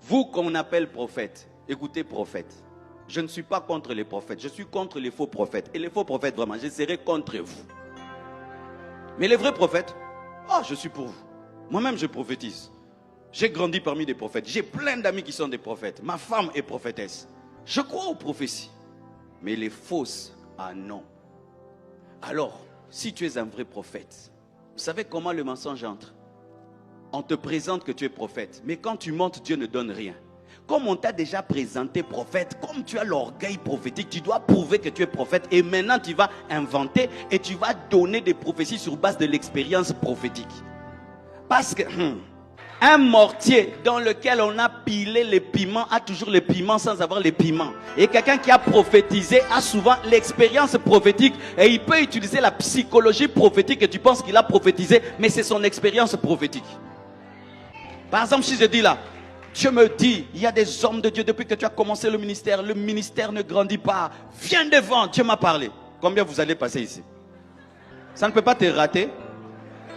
Vous qu'on appelle prophète, écoutez prophète. Je ne suis pas contre les prophètes, je suis contre les faux prophètes. Et les faux prophètes, vraiment, je serai contre vous. Mais les vrais prophètes, je suis pour vous. Moi-même, je prophétise. J'ai grandi parmi des prophètes. J'ai plein d'amis qui sont des prophètes. Ma femme est prophétesse. Je crois aux prophéties. Mais les fausses, non. Alors, si tu es un vrai prophète, vous savez comment le mensonge entre? On te présente que tu es prophète. Mais quand tu montes, Dieu ne donne rien. Comme on t'a déjà présenté prophète, comme tu as l'orgueil prophétique, tu dois prouver que tu es prophète. Et maintenant, tu vas inventer et tu vas donner des prophéties sur base de l'expérience prophétique. Parce que un mortier dans lequel on a pilé les piments a toujours les piments sans avoir les piments. Et quelqu'un qui a prophétisé a souvent l'expérience prophétique. Et il peut utiliser la psychologie prophétique et tu penses qu'il a prophétisé, mais c'est son expérience prophétique. Par exemple, si je dis là, Dieu me dit, il y a des hommes de Dieu depuis que tu as commencé le ministère ne grandit pas. Viens devant, Dieu m'a parlé. Combien vous allez passer ici? Ça ne peut pas te rater.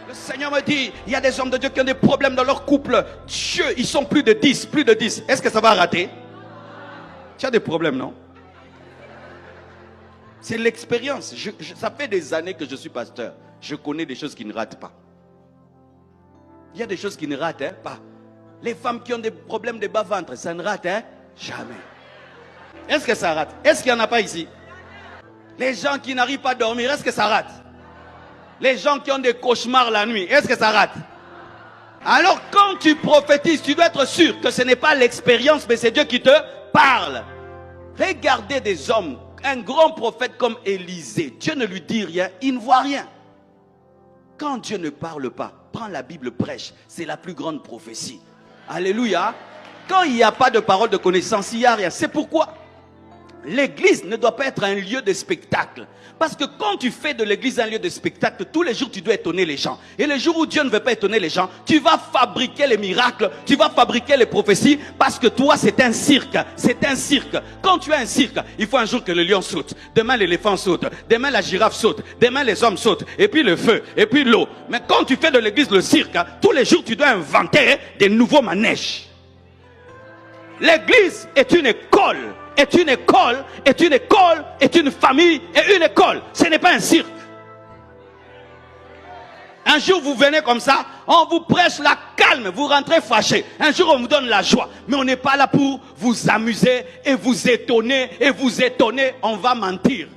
Le Seigneur me dit, il y a des hommes de Dieu qui ont des problèmes dans leur couple. Dieu, ils sont plus de 10, plus de 10. Est-ce que ça va rater? Tu as des problèmes, non? C'est l'expérience. Ça fait des années que je suis pasteur. Je connais des choses qui ne ratent pas. Il y a des choses qui ne ratent pas. Les femmes qui ont des problèmes de bas-ventre, ça ne rate jamais. Est-ce que ça rate? Est-ce qu'il n'y en a pas ici? Les gens qui n'arrivent pas à dormir, est-ce que ça rate? Les gens qui ont des cauchemars la nuit, est-ce que ça rate? Alors quand tu prophétises, tu dois être sûr que ce n'est pas l'expérience, mais c'est Dieu qui te parle. Regardez des hommes, un grand prophète comme Élisée, Dieu ne lui dit rien, il ne voit rien. Quand Dieu ne parle pas, prends la Bible, prêche, c'est la plus grande prophétie. Alléluia. Quand il n'y a pas de parole de connaissance, il n'y a rien. C'est pourquoi l'église ne doit pas être un lieu de spectacle. Parce que quand tu fais de l'église un lieu de spectacle, tous les jours tu dois étonner les gens. Et les jours où Dieu ne veut pas étonner les gens, tu vas fabriquer les miracles, tu vas fabriquer les prophéties, parce que toi c'est un cirque. C'est un cirque. Quand tu as un cirque, il faut un jour que le lion saute, demain l'éléphant saute, demain la girafe saute, demain les hommes sautent, et puis le feu, et puis l'eau. Mais quand tu fais de l'église le cirque, tous les jours tu dois inventer des nouveaux manèges. L'église est une école. Est une école, est une école, est une famille et une école. Ce n'est pas un cirque. Un jour vous venez comme ça, on vous prêche la calme, vous rentrez fâché. Un jour on vous donne la joie. Mais on n'est pas là pour vous amuser et vous étonner, on va mentir.